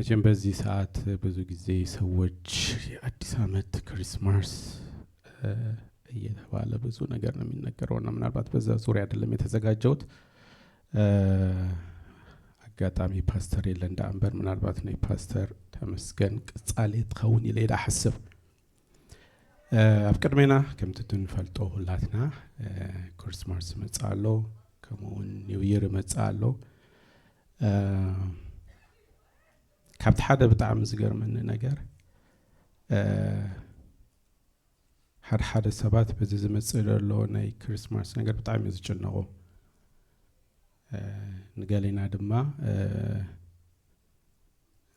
መቼም በዚህ ሰዓት ብዙ ጊዜ ሰዎች የአዲስ ዓመት ክሪስማስ እየተባለ ብዙ ነገር ነው የሚነገረውና ምናልባት በዛ ዙሪያ አይደለም የተዘጋጀውት። አጋጣሚ ፓስተር የለንዳ አንበር ምናልባት ነው ፓስተር ተመስገን ቅጻሌት ኸውን ይሌዳ ሐስብ አፍቅድሜና ከምትቱን ፈልጦ ሁላትና ክሪስማስ መጻሎ ከመውን ኒው ይር መጻሎ ካብት ሓደ በጣም ዝገርመን ነገር ሓደ ሰባት በዚህ ዝመጽለሎ ናይ ክሪስማስ ነገር በጣም ይዝጭነው ንገሌና ድማ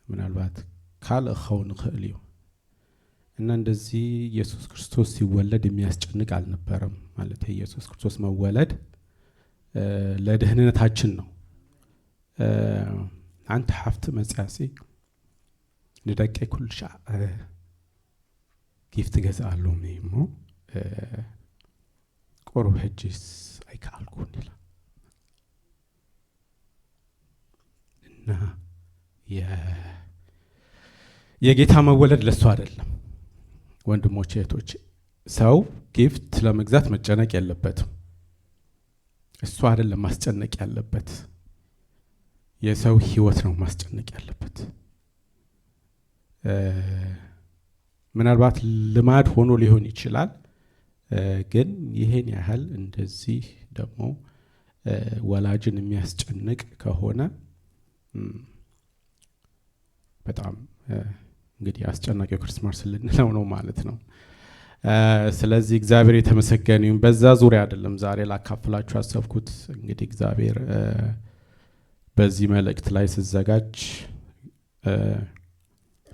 ምናልባት ካል ኸውን ኸልዩ እና እንደዚህ ኢየሱስ ክርስቶስ ሲወለድ የሚያስጨንቅ አልነበረም ማለት ኢየሱስ ክርስቶስ መወለድ ለደህንነታችን ነው። አንተ ሐፍት መጽያሲ ንደቀ ኩል ሻ ጊፍት ገዛሉ ሜሞ ቆርብ ሄጅስ አይካልኩን ይላል እና የጌታ መወለድ ለሱ አይደለም። ወንድሞቼ እህቶቼ ሰው ጊፍት ለመግዛት መጨነቅ የለበትም። እሱ አይደለም ማስጨነቅ ያለበት የሰው ህይወት ነው ማስጨነቅ ያለበት። ምናልባት ልማድ ሆኖ ሊሆን ይችላል ግን ይሄን ያህል እንደዚህ ደግሞ ወላጅን የሚያስጨንቅ ከሆነ በጣም እንግዲህ አስጨናቂው ክሪስማስ ልንለው ነው ማለት ነው። ስለዚህ እግዚአብሔር የተመሰገነ ይሁን። በዛ ዙሪያ አይደለም ዛሬ ላካፍላችሁ አሰብኩት። እንግዲህ እግዚአብሔር በዚህ መልእክት ላይ ሲዘጋጅ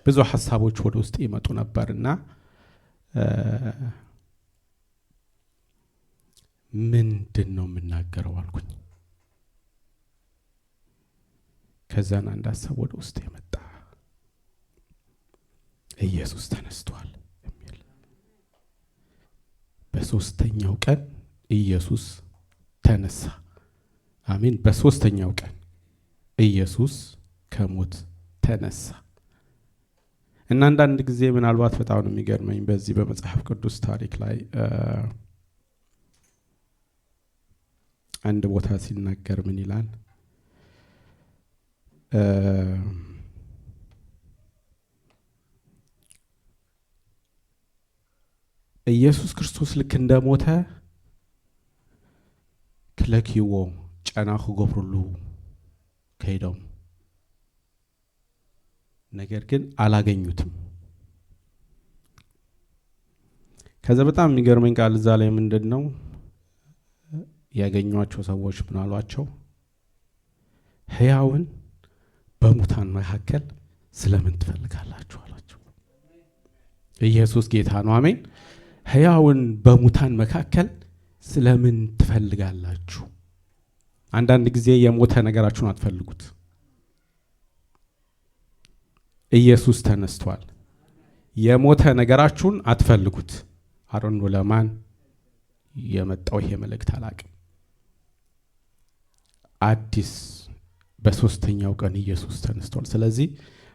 ብዙ ሐሳቦች ወደ ውስጥ ይመጡ ነበርና ምንድነው የምናገረው አልኩኝ። ከዛና አንድ ሐሳብ ወደ ውስጥ የመጣ ኢየሱስ ተነስቷል የሚል በሶስተኛው ቀን ኢየሱስ ተነሳ። አሜን። በሶስተኛው ቀን ኢየሱስ ከሞት ተነሳ። እና አንዳንድ ጊዜ ምናልባት በጣም ነው የሚገርመኝ በዚህ በመጽሐፍ ቅዱስ ታሪክ ላይ አንድ ቦታ ሲናገር ምን ይላል? ኢየሱስ ክርስቶስ ልክ እንደሞተ ክለኪዎ ጫናኹ ገብሩሉ ከይደው ነገር ግን አላገኙትም። ከዛ በጣም የሚገርመኝ ቃል እዛ ላይ ምንድነው ያገኙአቸው ሰዎች ምን አሏቸው? ሕያውን በሙታን መካከል ስለምን ትፈልጋላችሁ አላቸው። ኢየሱስ ጌታ ነው። አሜን። ሕያውን በሙታን መካከል ስለምን ትፈልጋላችሁ? አንዳንድ ጊዜ የሞተ ነገራችሁን አትፈልጉት። ኢየሱስ ተነስቷል። የሞተ ነገራችሁን አትፈልጉት። አሮን ለማን የመጣው ይሄ መልእክት አላቅም። አዲስ በሶስተኛው ቀን ኢየሱስ ተነስቷል። ስለዚህ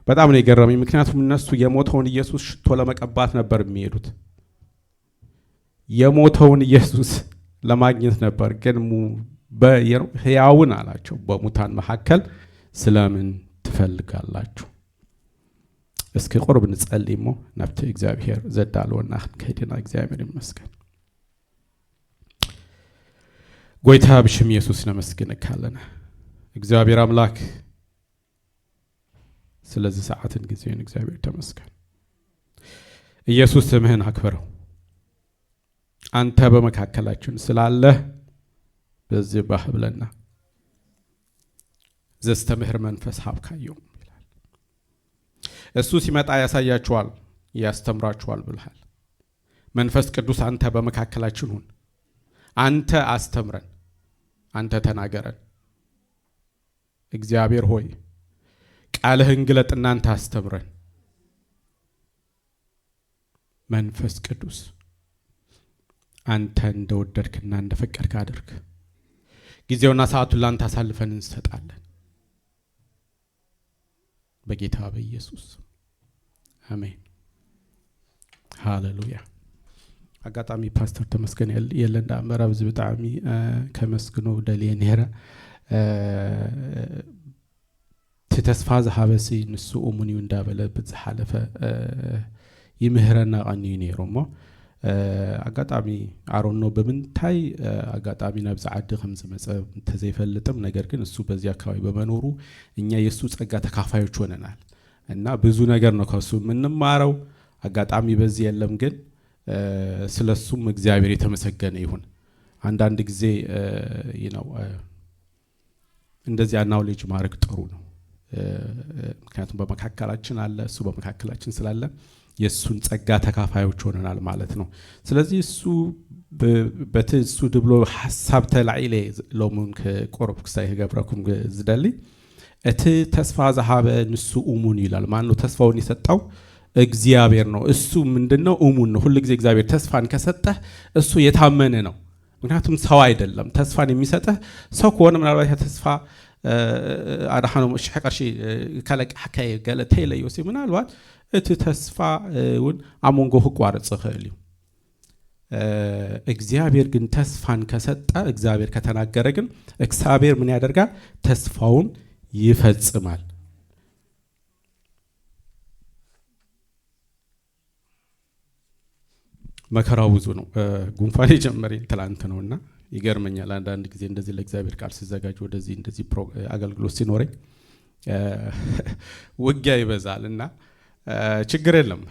በጣም ነው የገረመኝ። ምክንያቱም እነሱ የሞተውን ኢየሱስ ሽቶ ለመቀባት ነበር የሚሄዱት። የሞተውን ኢየሱስ ለማግኘት ነበር። ግን ሕያውን አላቸው በሙታን መካከል ስለምን ትፈልጋላችሁ? እስኪ ቆርብ እንጸልይሞ ነፍተ እግዚአብሔር ዘዳለውና ከሄደና እግዚአብሔር ይመስገን። ጎይታ ብሽም ኢየሱስ ነመስግንካለና እግዚአብሔር አምላክ ስለዚህ ሰዓትን ጊዜን እግዚአብሔር ተመስገን። ኢየሱስ ስምህን አክብረው። አንተ በመካከላችን ስላለ በዚህ ባህብለና ዘስተምህር መንፈስ ሀብካየው ይላል። እሱ ሲመጣ ያሳያችኋል ያስተምራችኋል ብለሃል። መንፈስ ቅዱስ አንተ በመካከላችን ሁን። አንተ አስተምረን፣ አንተ ተናገረን። እግዚአብሔር ሆይ ቃልህን ግለጥና አንተ አስተምረን። መንፈስ ቅዱስ አንተ እንደወደድክና እንደፈቀድክ አድርግ። ጊዜውና ሰዓቱን ላንተ አሳልፈን እንሰጣለን። በጌታ በኢየሱስ አሜን ሃሌሉያ አጋጣሚ ፓስተር ተመስገን የለንዳ መራብ ዝብጣሚ ከመስግኖ ደሊየኔራ ተተስፋ ዘሐበሲ ንሱ ኦሙኒው እንዳበለበት ዘሐለፈ ይምህረና ቀኒው ነይሮሞ አጋጣሚ አሮን ነው በምንታይ አጋጣሚ ነብዝ ዓድ ኸምዝ መጸብ ተዘይፈልጥም ነገር ግን እሱ በዚህ አካባቢ በመኖሩ እኛ የሱ ጸጋ ተካፋዮች ሆነናል እና ብዙ ነገር ነው ከሱ ምንማረው አጋጣሚ በዚህ የለም ግን ስለሱም እግዚአብሔር የተመሰገነ ይሁን አንዳንድ ጊዜ እንደዚህ አናውሌጅ ማድረግ ጥሩ ነው ምክንያቱም በመካከላችን አለ እሱ በመካከላችን ስላለ የሱን ጸጋ ተካፋዮች ሆነናል ማለት ነው ስለዚህ እሱ በተሱ ድብሎ ሐሳብ ተላይለ ሎሙን ከቆርብ ሳይ ገብረኩም ዝደሊ እቲ ተስፋ ዘሃበ ንሱ ኡሙን ይላል ማን ነው ተስፋውን የሰጣው እግዚአብሔር ነው እሱ ምንድነው ኡሙን ነው ሁሉ ጊዜ እግዚአብሔር ተስፋን ከሰጠ እሱ የታመነ ነው ምክንያቱም ሰው አይደለም ተስፋን የሚሰጠው ሰው ከሆነ ምናልባት ተስፋ አዳሃኑ መሽሐቀርሺ ከለቅ ሐካይ ገለቴ ለዮሲ ምናልባት እቲ ተስፋውን አሞንጎ ህቋርጽ ኸሊ እግዚአብሔር ግን ተስፋን ከሰጠ እግዚአብሔር ከተናገረ ግን እግዚአብሔር ምን ያደርጋል ተስፋውን ይፈጽማል መከራው ብዙ ነው ጉንፋኔ ጀመረኝ ትላንት ነውና ይገርመኛል አንዳንድ ጊዜ እንደዚህ ለእግዚአብሔር ቃል ሲዘጋጅ ወደዚህ እንደዚህ አገልግሎት ሲኖረኝ ውጊያ ይበዛልና ችግር የለም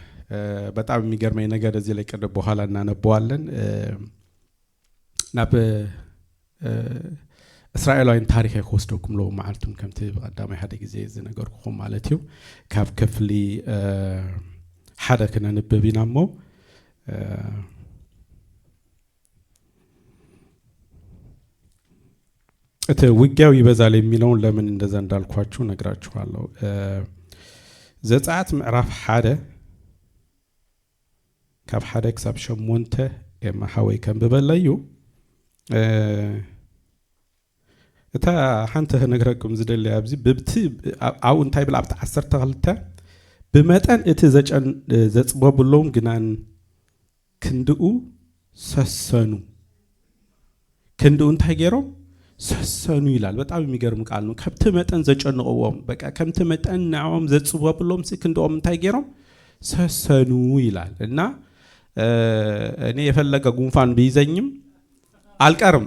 በጣም የሚገርመኝ ነገር እዚህ ላይ ቀርብ በኋላ እናነባዋለን ናብ እስራኤላውያን ታሪክ አይወስደኩም ለው ማዓልቱን ከምት በቀዳማይ ሓደ ጊዜ እዚ ነገርኩም ማለት እዩ ካብ ክፍሊ ሓደ ከነንብብናሞ እተ ውጊያው ይበዛል የሚለውን ለምን እንደዛ እንዳልኳችሁ ነግራችኋለሁ ዘጸአት ምዕራፍ 1 ካብ 1 ክሳብ 8 የማሐወይ ከንብበለዩ እታ ሓንተ ነግረኩም ዝደል ያብዚ ብብቲ አው እንታይ ብላ ኣብታ 12 በመጠን እቲ ዘጽበብሎም ግናን ክንድኡ ሰሰኑ ክንድኡ እንታይ ገሮም ሰሰኑ ይላል በጣም የሚገርም ቃል ነው ከብት መጠን ዘጨነቀውም በቃ ከምት መጠን ናውም ዘጽበብሎም ክንድኦም እንታይ ገሮም ሰሰኑ ይላል እና እኔ የፈለገ ጉንፋን ቢይዘኝም አልቀርም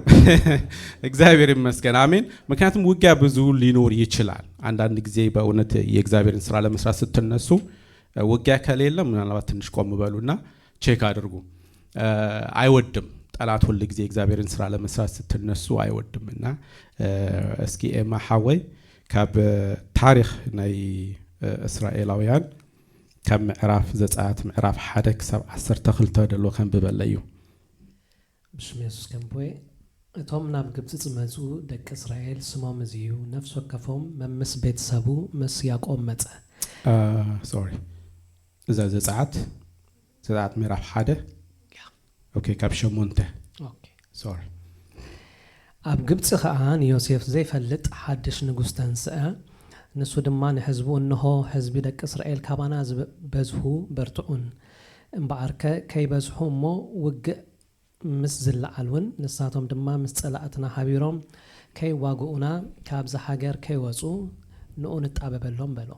እግዚአብሔር ይመስገን አሜን ምክንያቱም ውጊያ ብዙ ሊኖር ይችላል አንዳንድ ጊዜ በእውነት የእግዚአብሔርን ስራ ለመስራት ስትነሱ ውጊያ ከሌለ ምናልባት ትንሽ ቆም በሉና ቼክ አድርጉ አይወድም ጠላት ሁሉ ጊዜ እግዚአብሔርን ስራ ለመስራት ስትነሱ አይወድምና እስኪ ማሐወይ ካብ ታሪክ ናይ እስራኤላውያን ካብ ምዕራፍ ዘጸአት ምዕራፍ 1 ክሳብ 12 ደሎ ከንብበለዩ بسم الله كمبوي እቶም ናብ ግብጽ ዝመጹ ደቂ እስራኤል ስሞም እዚዩ ነፍስ ወከፎም መምስ ቤተሰቡ መስ ያቆም መጸ ሶሪ እዛ ዘጸአት ምዕራፍ 1 ኦኬ ካብ 8 ኦኬ ሶሪ ኣብ ግብጽ ኸኣን ዮሴፍ ዘይፈልጥ ሓድሽ ንጉስ ተንስአ ንሱ ድማ ንሕዝቡ እንሆ ሕዝቢ ደቂ እስራኤል ካባና ዝበዝሑ በርቱዑን እምበኣርከ ከይበዝሑ እሞ ውግእ ምስ ዝለዓልውን ንሳቶም ድማ ምስ ጸላእትና ሓቢሮም ከይዋግኡና ካብዛ ሃገር ከይወጹ ንኡ ንጣበበሎም በሎ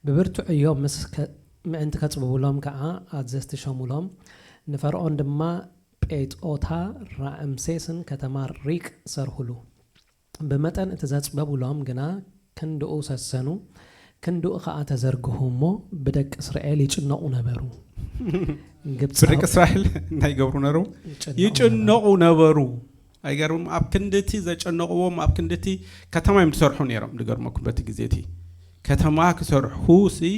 ብብርቱዕ እዮም ምስ ምዕንቲ ከጽብብሎም ከዓ ኣዘዝቲ ሸሙሎም ንፈርዖን ድማ ጴጦታ ራእምሴስን ከተማ ሪቅ ሰርሁሉ በመጠን እቲ ዘጽበብሎም ግና ክንድኡ ሰሰኑ ክንድኡ ከዓ ተዘርግሁ እሞ ብደቂ እስራኤል ይጭነቁ ነበሩ ብደቂ እስራኤል እንታይ ገብሩ ነሩ ይጭነቁ ነበሩ አይገርም ኣብ ክንድቲ ዘጨነቁዎም ኣብ ክንድቲ ከተማ ይምሰርሑ ነይሮም ድገርመኩም በቲ ግዜቲ ከተማ ክሰርሑ ሲ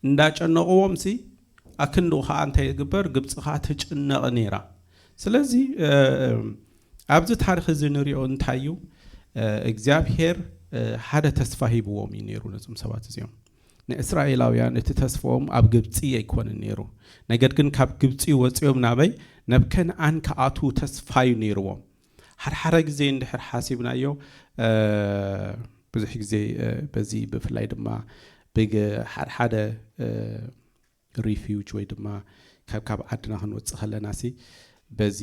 እንዳጨነቁዎም ሲ አክንዱ ኻ አንተ ይግበር ግብጽ ኻ ተጨነቀ ነይራ ስለዚ ኣብዚ ታሪክ ዝንሪኦ እንታዩ እግዚአብሔር ሓደ ተስፋ ሂብዎም ይነሩ ነጽም ሰባት እዚኦም ንእስራኤላውያን እቲ ተስፋኦም ኣብ ግብጽ ይኮን ነይሩ ነገር ግን ካብ ግብጽ ወጽዮም ናበይ ናብ ከነዓን ከኣቱ ተስፋ ይነሩዎም ሓርሓረ ግዜ እንድሕር ሓሲብናዮ ብዙሕ ግዜ በዚ ብፍላይ ድማ ሓደ ሪፊውጅ ወይ ድማ ካብ ዓድና ክንወፅእ ከለናሲ በዚ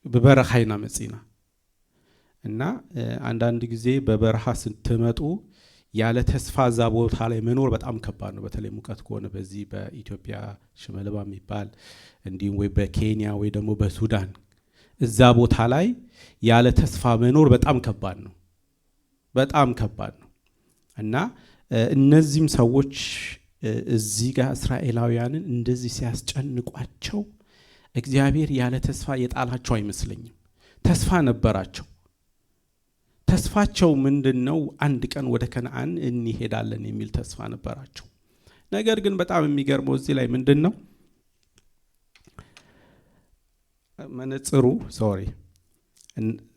በበረኻይና መጽና እና አንዳንድ ጊዜ በበረኻ ስትመጡ ያለ ተስፋ እዛ ቦታ ላይ መኖር በጣም ከባድ ነው። በተለይ ሙቀት ከሆነ በዚህ በኢትዮጵያ ሽመልባ የሚባል እንዲሁም ወይ በኬንያ ወይ ደግሞ በሱዳን እዛ ቦታ ላይ ያለ ተስፋ መኖር በጣም ከባድ ነው፣ በጣም ከባድ ነው። እና እነዚህም ሰዎች እዚህ ጋር እስራኤላውያንን እንደዚህ ሲያስጨንቋቸው እግዚአብሔር ያለ ተስፋ የጣላቸው አይመስለኝም። ተስፋ ነበራቸው። ተስፋቸው ምንድነው? አንድ ቀን ወደ ከነዓን እንሄዳለን የሚል ተስፋ ነበራቸው። ነገር ግን በጣም የሚገርመው እዚህ ላይ ምንድነው መነጽሩ ሶሪ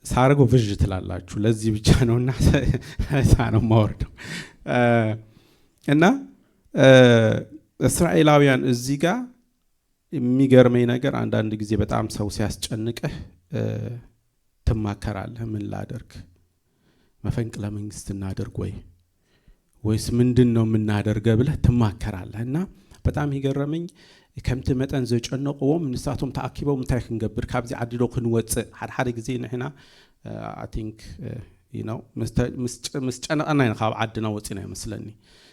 ሳርጎ ቪዥ ትላላችሁ ለዚህ ብቻ ነውና ሳነው ማወርደው እና እስራኤላውያን እዚህ ጋር የሚገርመኝ ነገር አንዳንድ ጊዜ በጣም ሰው ሲያስጨንቅህ ትማከራለህ። ምን ላደርግ? መፈንቅለ መንግስት እናደርግ ወይስ ምንድነው የምናደርገው ብለህ ትማከራለህ። እና በጣም ይገርመኝ ከምት መጠን ዘጨነቁዎም ንሳቶም ተአኪቦም እንታይ ክንገብር ካብዚ ዓዲዶ ክንወፅእ ሓደ ጊዜ ንሕና I think you know መስጨነቀና ካብ ዓድና ወፂና ይመስለኒ።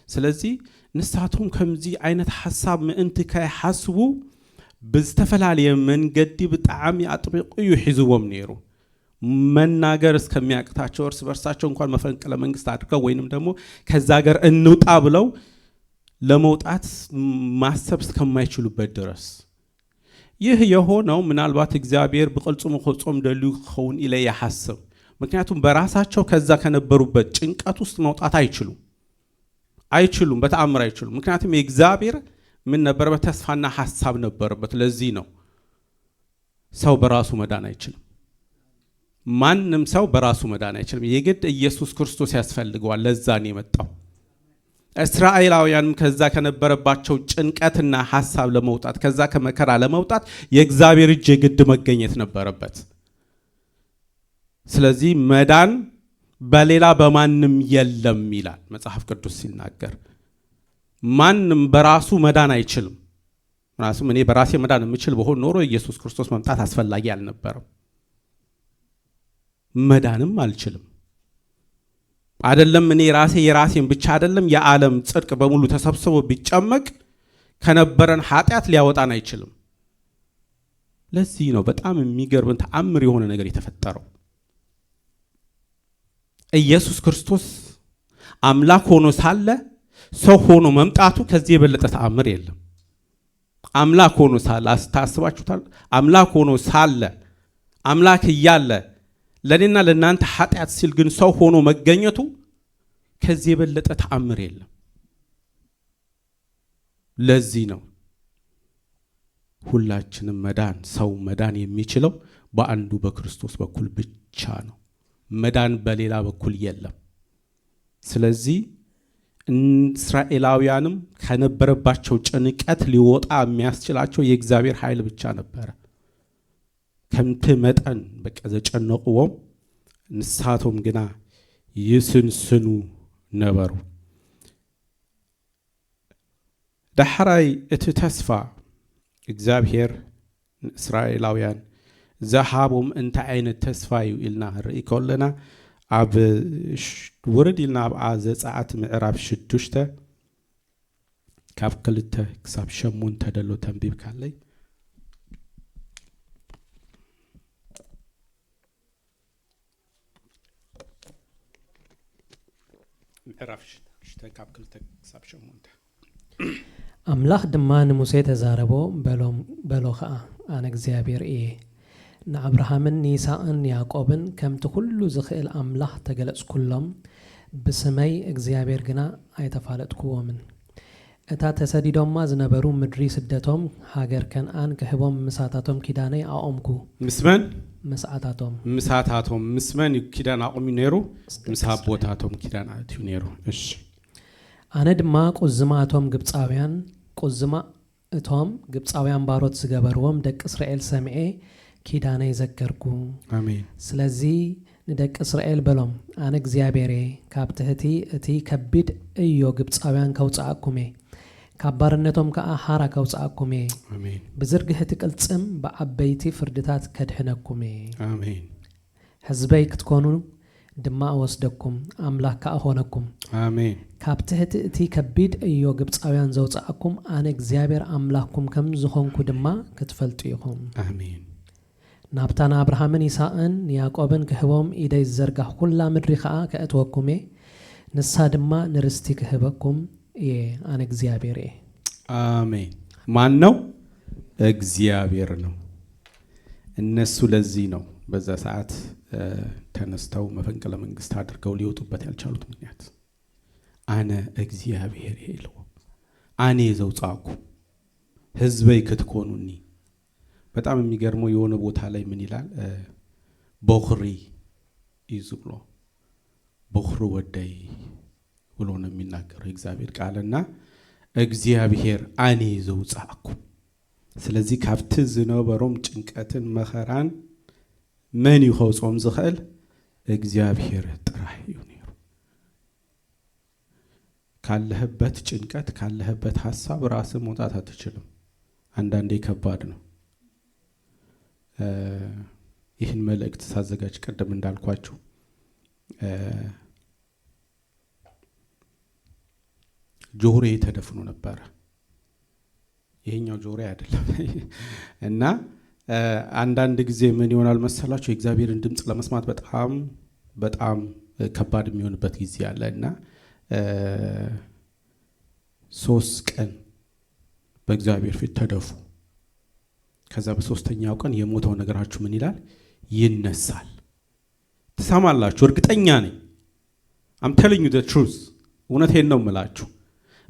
ስለዚህ ንሳቶም ከምዚ አይነት ሐሳብ ምእንቲ ከይሐስቡ በስተፈላለየ መንገዲ በጣም ያጥብቁ ይሕዝዎም ነይሩ። መናገር እስከሚያቅታቸው እርስ በርሳቸው እንኳን መፈንቅለ መንግስት አድርገው ወይንም ደግሞ ከዛ ሀገር እንውጣ ብለው ለመውጣት ማሰብ እስከማይችሉበት ድረስ ይህ የሆነው ምናልባት እግዚአብሔር በቅልጽሙ ጾም ደልዩ ኸውን ኢለ ያሐስብ። ምክንያቱም በራሳቸው ከዛ ከነበሩበት ጭንቀት ውስጥ መውጣት አይችሉም፣ በተአምር አይችሉም። ምክንያቱም የእግዚአብሔር ምን ነበረበት? ተስፋና ሐሳብ ነበረበት። ለዚህ ነው ሰው በራሱ መዳን አይችልም። ማንም ሰው በራሱ መዳን አይችልም። የግድ ኢየሱስ ክርስቶስ ያስፈልገዋል። ለዛ ነው የመጣው። እስራኤላውያንም ከዛ ከነበረባቸው ጭንቀትና ሐሳብ ለመውጣት ከዛ ከመከራ ለመውጣት የእግዚአብሔር እጅ የግድ መገኘት ነበረበት። ስለዚህ መዳን በሌላ በማንም የለም ይላል መጽሐፍ ቅዱስ ሲናገር። ማንም በራሱ መዳን አይችልም። ራሱም እኔ በራሴ መዳን የምችል በሆን ኖሮ ኢየሱስ ክርስቶስ መምጣት አስፈላጊ አልነበረም። መዳንም አልችልም። አይደለም እኔ የራሴን ብቻ አይደለም የዓለም ጽድቅ በሙሉ ተሰብስቦ ቢጨመቅ ከነበረን ኃጢአት ሊያወጣን አይችልም። ለዚህ ነው በጣም የሚገርም ተአምር የሆነ ነገር የተፈጠረው። ኢየሱስ ክርስቶስ አምላክ ሆኖ ሳለ ሰው ሆኖ መምጣቱ ከዚህ የበለጠ ተአምር የለም። አምላክ ሆኖ ሳለ አስተሳስባችሁታል? አምላክ ሆኖ ሳለ አምላክ እያለ ለኔና ለናንተ ኃጢአት ሲል ግን ሰው ሆኖ መገኘቱ ከዚህ የበለጠ ተአምር የለም። ለዚህ ነው ሁላችንም ሰው መዳን የሚችለው በአንዱ በክርስቶስ በኩል ብቻ ነው። መዳን በሌላ በኩል የለም። ስለዚህ እስራኤላውያንም ከነበረባቸው ጭንቀት ሊወጣ የሚያስችላቸው የእግዚአብሔር ኃይል ብቻ ነበር። ከምት መጠን በቃ ዘጨነቁዎም ንሳቶም ግና ይስንስኑ ነበሩ። ዳሕራይ እቲ ተስፋ እግዚአብሔር እስራኤላውያን ዘሃቦም እንታይ ዓይነት ተስፋ እዩ ኢልና ርኢ ከለና ኣብ ወረድ ኢልና ኣብ ዘጸአት ምዕራፍ 6 ካብ 2 ክሳብ 8 ተደሎ ተንቢብ ካለይ ምዕራፍ 6 ካብ 2 ክሳብ 8 አምላክ ድማ ንሙሴ ተዛረቦ በሎ ከዓ አነ እግዚአብሔር እየ ንአብርሃምን ይስሐቅን ያዕቆብን ከምቲ ሁሉ ዝኽእል አምላክ ተገለጽኩሎም ብስመይ እግዚአብሔር ግና አይተፋለጥኩዎምን እታ ተሰዲዶማ ዝነበሩ ምድሪ ስደቶም ሃገር ከነዓን ክህቦም ምሳታቶም ኪዳነይ አቆምኩ ምሳታቶም ምስመን ኪዳን አቆሚ ነይሩ ምሳቦታቶም ኪዳን አትዩ ነይሩ። እሺ አነ ድማ ቁዝማቶም ግብጻውያን ቁዝማ እቶም ግብጻውያን ባሮት ዝገበርዎም ደቅ እስራኤል ሰምኤ ኪዳነይ ዘከርኩ። አሜን። ስለዚህ ንደቂ እስራኤል በሎም ኣነ እግዚኣብሔር ካብ ትሕቲ እቲ ከቢድ እዮ ግብፃውያን ከውፅኣኩም ካብ ባርነቶም ከዓ ሓራ ከውፅኣኩም አሜን ብዝርግሕ እቲ ቅልጽም ብዓበይቲ ፍርድታት ከድሕነኩም አሜን ህዝበይ ክትኮኑ ድማ ወስደኩም ኣምላክ ከዓ ኾነኩም አሜን ካብ ትሕቲ እቲ ከቢድ እዮ ግብፃውያን ዘውፅኣኩም ኣነ እግዚኣብሔር ኣምላክኩም ከም ዝኾንኩ ድማ ክትፈልጡ ኢኹም አሜን ናብታን አብርሃምን ይስሐቅን ያዕቆብን ክህቦም ኢደይ ዘርጋህ ኩላ ምድሪ ከዓ ከእትወኩም ንሳ ድማ ንርስቲ ክህበኩም አነ እግዚአብሔር አሜን ማን ነው እግዚአብሔር ነው እነሱ ለዚህ ነው በዛ ሰዓት ተነስተው መፈንቅለ መንግስት አድርገው ሊወጡበት ያልቻሉት ምክንያት አነ እግዚአብሔር ይለው አኔ ዘውጻኩ ህዝበይ ክትኮኑኒ በጣም የሚገርመው የሆነ ቦታ ላይ ምን ይላል ቦኽሪ ይዝብሎ ቦኽሩ ወደይ ብሎ ነው የሚናገረው እግዚአብሔር ቃልና እግዚአብሔር አኔ ዘውጻኩ ስለዚህ ካብት ዝነበሮም ጭንቀትን መከራን ምን ይኸውጾም ዝኽእል እግዚአብሔር ጥራይ ይሁንሩ ካለህበት ጭንቀት ካለህበት ሐሳብ ራስ መውጣት አትችልም አንዳንዴ ከባድ ነው ይህን መልእክት ሳዘጋጅ ቀደም እንዳልኳችሁ ጆሮዬ ተደፍኖ ነበር ይሄኛው ጆሮዬ አይደለም እና አንዳንድ ጊዜ ምን ይሆናል መሰላችሁ የእግዚአብሔርን ድምጽ ለመስማት በጣም ከባድ የሚሆንበት ጊዜ አለና 3 ቀን በእግዚአብሔር ፊት ተደፉ ከዛ በሶስተኛው ቀን የሞተው ነገራችሁ ምን ይላል ይነሳል ተሰማላችሁ እርግጠኛ ነኝ I'm telling you the truth እውነቴን ነው የምላችሁ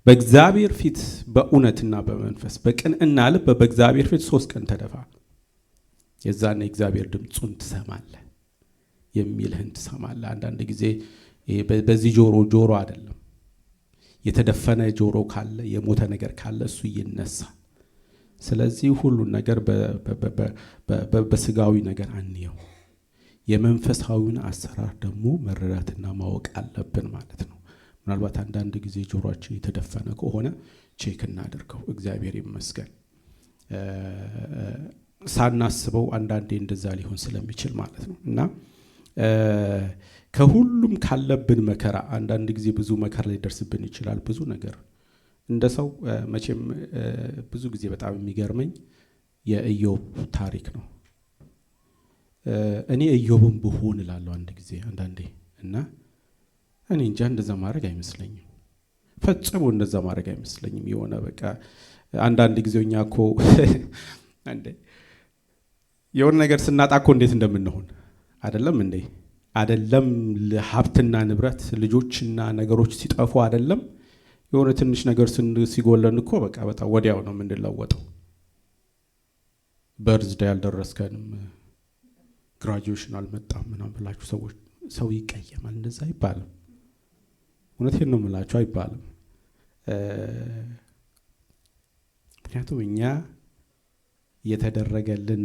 በእግዚአብሔር ፊት በእውነትና በመንፈስ በቅንና ልብ በእግዚአብሔር ፊት 3 ቀን ተደፋ የዛኔ እግዚአብሔር ድምጹን ትሰማለህ የሚልህን ትሰማለህ አንዳንድ ጊዜ በዚህ ጆሮ አይደለም የተደፈነ ጆሮ ካለ የሞተ ነገር ካለ እሱ ይነሳል ስለዚህ ሁሉ ነገር በስጋዊ ነገር አንየው የመንፈሳዊውን አሰራር ደግሞ መረዳትና ማወቅ አለብን ማለት ነው ምናልባት አንዳንድ ጊዜ ጆሮአችን የተደፈነ ከሆነ ቼክ እናደርገው እግዚአብሔር ይመስገን ሳናስበው አንዳንዴ እንደዛ ሊሆን ስለሚችል ማለት ነው እና ከሁሉም ካለብን መከራ አንዳንድ ጊዜ ብዙ መከራ ሊደርስብን ይችላል ብዙ ነገር እንደሰው መቼም ብዙ ጊዜ በጣም የሚገርመኝ የኢዮብ ታሪክ ነው እኔ ኢዮብን ብሆን እላለሁ አንዳንዴ እና እኔ እንጃ እንደዛ ማድረግ አይመስለኝም ፈጽሞ እንደዛ ማድረግ አይመስለኝም የሆነ በቃ አንዳንድ ጊዜኛኮ የሆነ ነገር ስናጣኮ እንዴት እንደምንሆን አይደለም ለሀብትና ንብረት ልጆችና ነገሮች ሲጠፉ አይደለም የሆነ ትንሽ ነገር ሲጎለን እኮ በቃ በጣም ወዲያው ነው የምንለወጠው በርዝዴይ ያልደረስከንም ግራጁዌሽን አልመጣም ምናምን ብላችሁ ሰው ይቀየማል እንደዛ አይባልም እውነቴን ነው የምላችሁ አይባልም ምክንያቱም እኛ የተደረገልን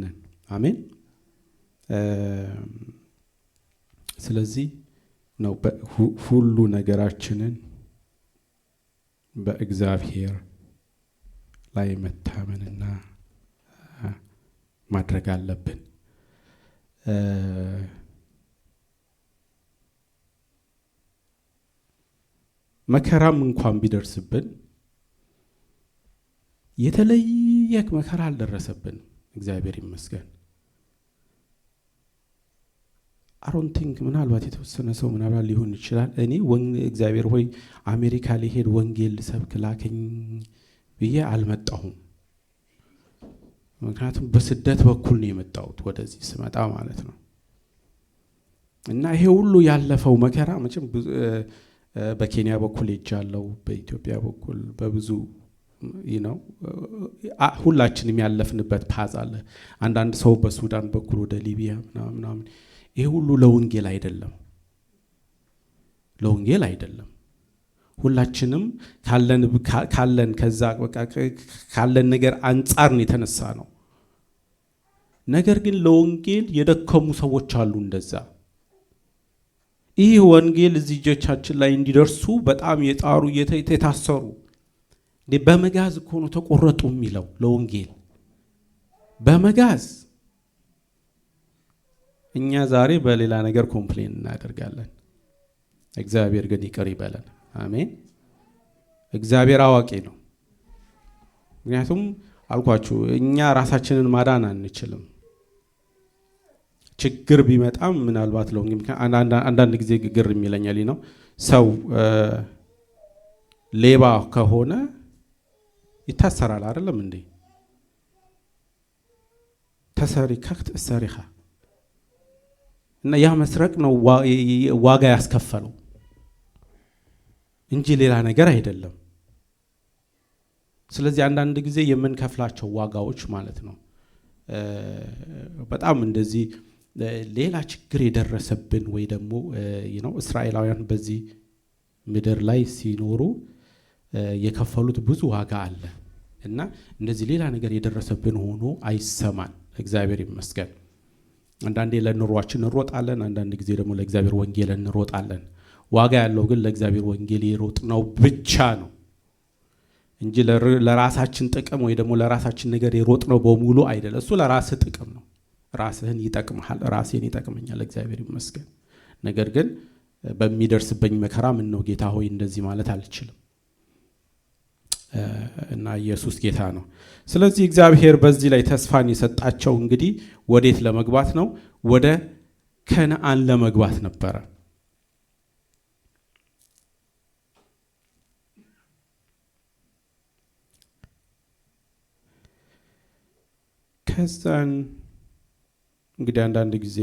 አሜን ስለዚህ ነው ሁሉ ነገራችንን በእግዚአብሔር ላይ መታመንና ማድረግ አለብን መከራም እንኳን ቢደርስብን የተለየ መከራ አልደረሰብን እግዚአብሔር ይመስገን አሮንቲንግ ምናልባት የተወሰነ ሰው ምናልባት ሊሆን ይችላል እኔ እግዚአብሔር ሆይ አሜሪካ ሊሄድ ወንጌል ልሰብክ ላከኝ ብዬ አልመጣሁም ምክንያቱም በስደት በኩል ነው የመጣሁት ወደዚህ ስመጣ ማለት ነው እና ይሄ ሁሉ ያለፈው መከራ መቼም በኬንያ በኩል ሄጃለሁ በኢትዮጵያ በኩል በብዙ ሁላችንም ያለፍንበት ፓዝ አለ አንዳንድ ሰው በሱዳን በኩል ወደ ሊቢያ ምናምን ይሄ ሁሉ ለወንጌል አይደለም ሁላችንም ካለን ከዛ በቃ ካለን ነገር አንፃር ነው የተነሳ ነው ነገር ግን ለወንጌል የደከሙ ሰዎች አሉ እንደዛ ይህ ወንጌል እዚህ እጆቻችን ላይ እንዲደርሱ በጣም የጣሩ የታሰሩ በመጋዝ እኮ ነው ተቆረጡ የሚለው ለወንጌል በመጋዝ። እኛ ዛሬ በሌላ ነገር ኮምፕሌን እናደርጋለን። እግዚአብሔር ግን ይቅር ይበለን። አሜን። እግዚአብሔር አዋቂ ነው። ምክንያቱም አልኳችሁ እኛ ራሳችንን ማዳን አንችልም። ችግር ቢመጣም ምናልባት ለወንጌል አንዳንድ ጊዜ ግር የሚለኛል ነው ሰው ሌባ ከሆነ ይታሰራል አይደለም እንዴ? ተሰሪከት ሰሪኻ እና ያ መስረቅ ነው ዋጋ ያስከፈለው እንጂ ሌላ ነገር አይደለም። ስለዚህ አንዳንድ ጊዜ የምንከፍላቸው ዋጋዎች ማለት ነው በጣም እንደዚህ ሌላ ችግር የደረሰብን ወይ ደግሞ እስራኤላውያን በዚህ ምድር ላይ ሲኖሩ የከፈሉት ብዙ ዋጋ አለ እና እንደዚህ ሌላ ነገር የደረሰብን ሆኖ አይሰማን። እግዚአብሔር ይመስገን። አንዳንዴ ለኑሯችን እንሮጣለን፣ አንዳንድ ጊዜ ደግሞ ለእግዚአብሔር ወንጌል እንሮጣለን። ዋጋ ያለው ግን ለእግዚአብሔር ወንጌል ይሮጥ ነው ብቻ ነው እንጂ ለራሳችን ጥቅም ወይ ደግሞ ለራሳችን ነገር ይሮጥ ነው በሙሉ አይደለም። እሱ ለራስህ ጥቅም ነው። ራስህን ይጠቅምሃል፣ ራሴን ይጠቅመኛል። እግዚአብሔር ይመስገን። ነገር ግን በሚደርስብኝ መከራ ምን ነው ጌታ ሆይ እንደዚህ ማለት አልችልም እና ኢየሱስ ጌታ ነው። ስለዚህ እግዚአብሔር በዚህ ላይ ተስፋን የሰጣቸው እንግዲህ ወዴት ለመግባት ነው? ወደ ከነዓን ለመግባት ነበረ። ከዛን እንግዲህ አንዳንድ ጊዜ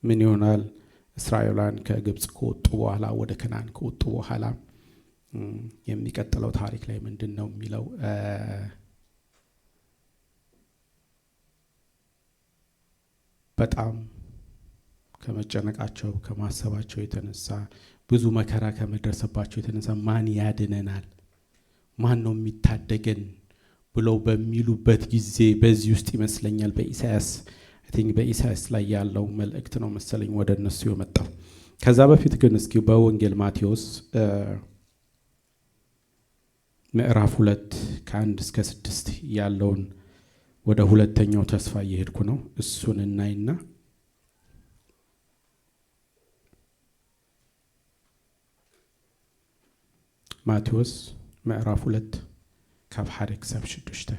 ምን ይሆናል? እስራኤላውያን ከግብጽ ከወጡ በኋላ ወደ ከነዓን ከወጡ በኋላ የሚቀጥለው ታሪክ ላይ ምንድነው የሚለው? በጣም ከመጨነቃቸው ከማሰባቸው የተነሳ ብዙ መከራ ከመድረሰባቸው የተነሳ ማን ያድነናል፣ ማን ነው የሚታደገን ብለው በሚሉበት ጊዜ በዚህ ውስጥ ይመስለኛል በኢሳይያስ ላይ ያለው መልእክት ነው መሰለኝ ወደ እነሱ የመጣው። ከዛ በፊት ግን እስኪ በወንጌል ማቴዎስ ምዕራፍ 2 ከ1 እስከ 6 ያለውን ወደ ሁለተኛው ተስፋ እየሄድኩ ነው። እሱን እናይና ማቴዎስ ምዕራፍ 2 ካብ 1 ክሳብ 6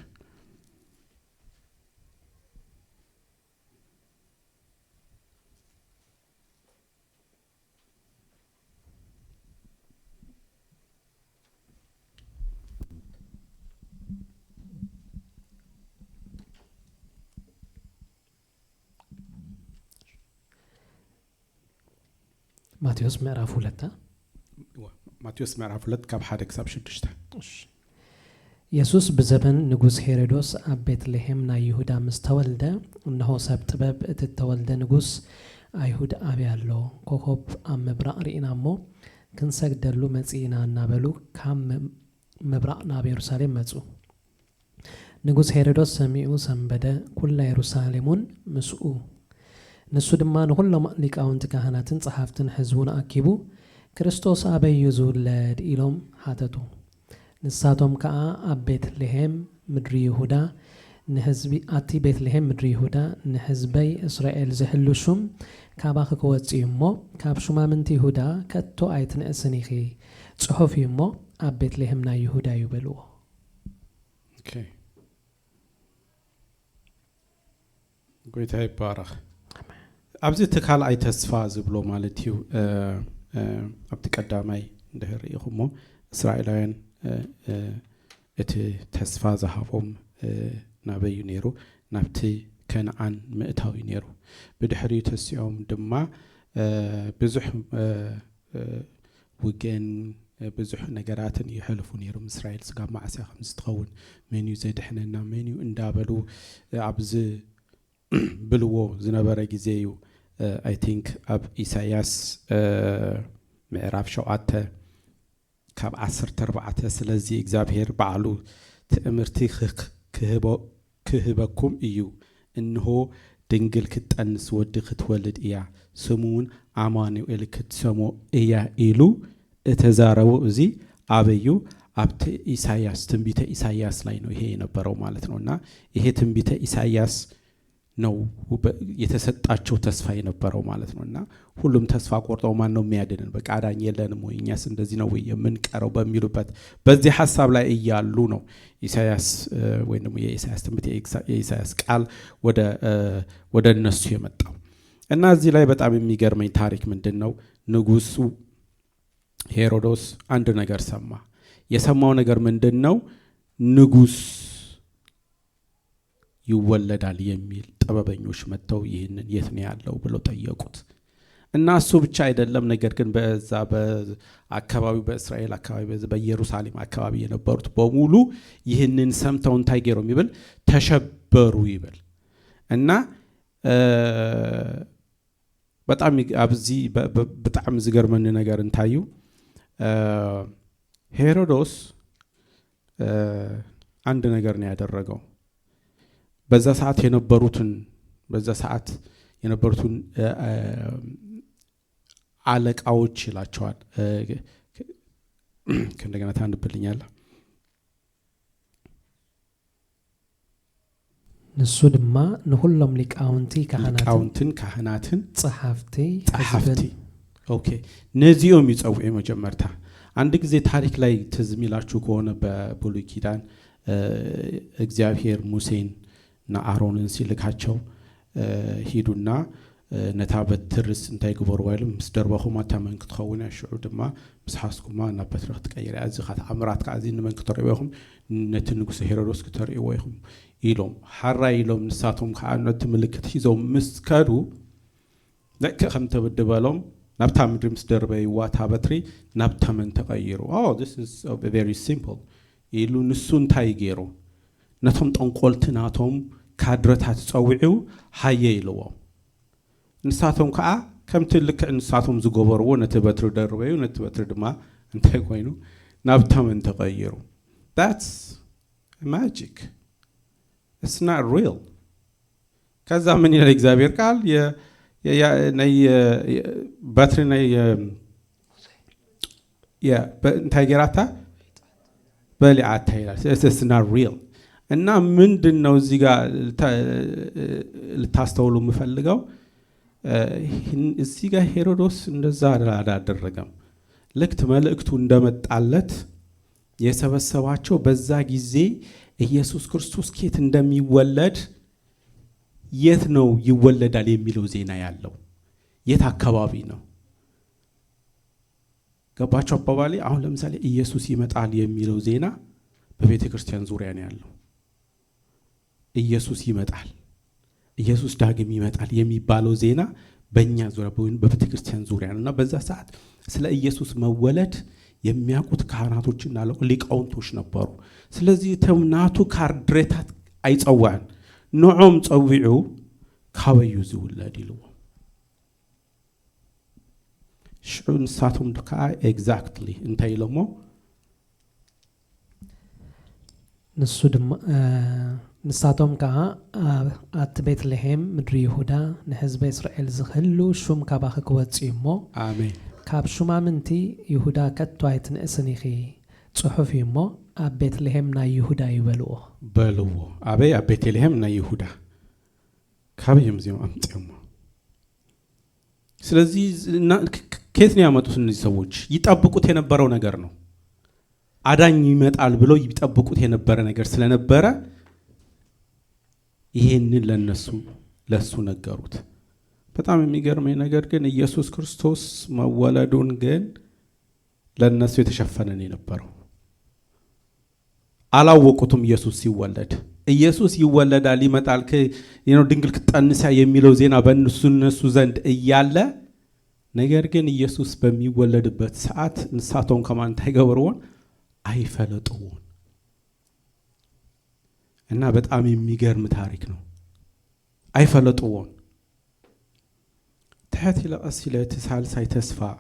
ማቴዎስ ምዕራፍ 2 ማቴዎስ ምዕራፍ 2 ካብ 1 ክሳብ 6 ኢየሱስ በዘመን ንጉስ ሄሮድስ ኣብ ቤትልሔም ናይ ይሁዳ ምስ ተወልደ እነሆ ሰብ ጥበብ እቲ ተወልደ ንጉስ አይሁድ አብያሎ ኮኮብ ኣብ ምብራቅ ሪኢና እሞ ክንሰግደሉ መጺና እናበሉ ካብ ምብራቅ ናብ ኢየሩሳሌም መጹ። ንጉስ ሄሮድስ ሰሚዑ ሰንበደ ኩላ ኢየሩሳሌሙን ምስኡ ንሱ ድማ ንኹሎም ሊቃውንቲ ካህናትን ጸሓፍትን ህዝቡን ኣኪቡ ክርስቶስ ኣበዩ ዝውለድ ኢሎም ሓተቱ። ንሳቶም ከዓ ኣብ ቤትልሔም ምድሪ ይሁዳ ንህዝቢ ኣቲ ቤትልሔም ምድሪ ይሁዳ ንህዝበይ እስራኤል ዝሕሉ ሹም ካባኺ ክወፅዩ እሞ ካብ ሹማምንቲ ይሁዳ ከቶ ኣይትንእስን ኢኺ ጽሑፍ እዩ እሞ ኣብ ቤትልሔም ናይ ይሁዳ እዩ በልዎ። ጎይታ ይባረኽ። ኣብዚ ተካልኣይ ተስፋ ዝብሎ ማለት እዩ ኣብቲ ቀዳማይ እንደሪኢኹሞ እስራኤላውያን እቲ ተስፋ ዝሃቦም ናበዩ ነይሩ ናብቲ ከነዓን ምእታዊ ነይሩ። ብድሕሪኡ ተሲኦም ድማ ብዙሕ ውግእን ብዙሕ ነገራትን ይሕልፉ ነይሩ። እስራኤል ስጋ ማዕስያ ከም ዝትኸውን መን እዩ ዘድሕነና መን እዩ እንዳበሉ ኣብዚ ብልዎ ዝነበረ ጊዜ እዩ። I think ab ኢሳይያስ ምዕራፍ 7 ካብ 14 ስለዚህ እግዚአብሔር ባዕሉ ትእምርቲ ክህበኩም እዩ እነሆ ድንግል ክትጠንስ ወዲ ክትወልድ እያ ስሙን አማኑኤል ክትሰሞ እያ ኢሉ እተዛረቡ እዚ አበዩ አብተ ኢሳይያስ ትንቢተ ኢሳይያስ ላይ ነው ይሄ የነበረው ማለት ነውና ይሄ ትንቢተ ኢሳይያስ ነው የተሰጣቸው ተስፋ የነበረው ማለት ነውና ሁሉም ተስፋ ቆርጠው ማን ነው የሚያድነን በቃ አዳኝ የለንም ወይ እኛስ እንደዚህ ነው ወይ የምንቀረው በሚሉበት በዚህ ሐሳብ ላይ እያሉ ነው ኢሳይያስ ወይንም የኢሳይያስ ትንቢተ የኢሳይያስ ቃል ወደ እነሱ የመጣው እና እዚህ ላይ በጣም የሚገርመኝ ታሪክ ምንድነው ንጉሱ ሄሮዶስ አንድ ነገር ሰማ የሰማው ነገር ምንድነው ንጉስ ይወለዳል የሚል ጥበበኞች መተው ይሄንን የት ነው ያለው ብለው ጠየቁት እና እሱ ብቻ አይደለም ነገር ግን በዛ በአካባቢው በእስራኤል አካባቢ በኢየሩሳሌም አካባቢ የነበሩት በሙሉ ይሄንን ሰምተው ታይገሩም ይብል ተሸበሩ ይብል እና በጣም አብዚ በጣም ዝገርመን ነገር እንታዩ ሄሮዶስ አንድ ነገር ነው ያደረገው በዛ ሰዓት የነበሩትን አለቃዎች ይላቸዋል ከእንደገና ታንብልኛል ንሱ ድማ ንሁሉም ሊቃውንቲ ካህናትን ጸሐፍቲ ኦኬ ነዚኦም ይጸውዑ መጀመርታ አንድ ጊዜ ታሪክ ላይ ተዝሚላችሁ ከሆነ በብሉይ ኪዳን እግዚአብሔር ሙሴን እና አሮንን ሲልካቸው ሂዱና ነታ በትርስ እንታይ ግበሩ ወይም ምስደርባኹማ ታመንክ ተኸውን ያሽዑ ድማ ምስሐስኩማ እና በትረኽ ተቀይረ አዝኻት አምራት ካዚ ንመንክ ተሪወኹም ነቲ ንጉስ ሄሮዶስ ከተሪው ወይኹም ኢሎም ሐራ ኢሎም ንሳቶም ከአነት ምልክት ሂዞም ምስከዱ ለከ ከም ተበደባሎም ናብታ ምድር ምስደርበይ ዋታ በትሪ ናብታ መን ተቀይሩ this is very simple ኢሉ ንሱን ታይገሩ ነቶም ጠንቆልትናቶም ካድረታት ጸውዑ ሃየ ኢልዎ ንሳቶም ከአ ከም ትልክ ንሳቶም ዝገበርዎ ነቲ በትሪ ደርበዩ ነቲ በትሪ ድማ እንታይ ኮይኑ ናብታ መን ተቀይሩ that's magic it's not real ከዛ ምን ይላል እግዚአብሔር ቃል ናይ በትሪ ናይ እንታይ ገራታ በሊዓታ ይላል it's not real እና ምንድነው እዚህ ጋር ልታስተውሉ የምፈልገው እዚህ ጋር ሄሮዶስ እንደዛ አላደረገም ለክት መልእክቱ እንደመጣለት የሰበሰባቸው በዛ ጊዜ ኢየሱስ ክርስቶስ ከየት እንደሚወለድ የት ነው ይወለዳል የሚለው ዜና ያለው የት አካባቢ ነው ገባቸው አባባሊ አሁን ለምሳሌ ኢየሱስ ይመጣል የሚለው ዜና በቤተ ክርስቲያን ዙሪያ ነው ያለው ኢየሱስ ይመጣል ኢየሱስ ዳግም ይመጣል የሚባለው ዜና በእኛ ዙሪያ በቤተ ክርስቲያን ዙሪያ ነውና በዛ ሰዓት ስለ ኢየሱስ መወለድ የሚያውቁት ካህናቶችና ሊቃውንቶች ነበሩ ስለዚህ ተምናቱ ካርድሬታት አይጸዋን ንዖም ጸዊዑ ካበዩ ዝውለድ ይልዎ ሽዑን ሳቶም ደካ ኤግዛክትሊ እንታይ ለሞ ንሱ ድማ ንሳቶም ከ አት ቤትልሔም ምድሪ ይሁዳ ንሕዝበ እስራኤል ዝህሉ ሹም ካባኸ ክወጽእሞ አሜን ካብ ሹማምንቲ ይሁዳ ከቶ አይትንእስኒኺ ጽሑፍ ይሞ ኣብ ቤትልሔም ናይ ይሁዳ ይበልዎ አበይ ኣብ ቤትልሔም ናይ ይሁዳ ካብየም ዚም አምጥሞ ስለዚህ ከየት ነው ያመጡት እነዚህ ሰዎች ይጠብቁት የነበረው ነገር ነው አዳኝ ይመጣል ብለው ይጠብቁት የነበረ ነገር ስለነበረ ይሄንን ለሱ ነገሩት በጣም የሚገርመኝ ነገር ግን ኢየሱስ ክርስቶስ መወለዱን ግን ለነሱ የተሸፈነ ነው የነበረው አላወቁትም ኢየሱስ ይወለዳል ይመጣል ድንግል ክትጠንሳ የሚለው ዜና በእነሱ ዘንድ እያለ ነገር ግን ኢየሱስ በሚወለድበት ሰዓት ንሳቶም ከማን ታይገበርዎን አይፈለጡውን እና በጣም የሚገርም ታሪክ ነው አይፈለጡውን تحت الأسئلة تسالساي تسفى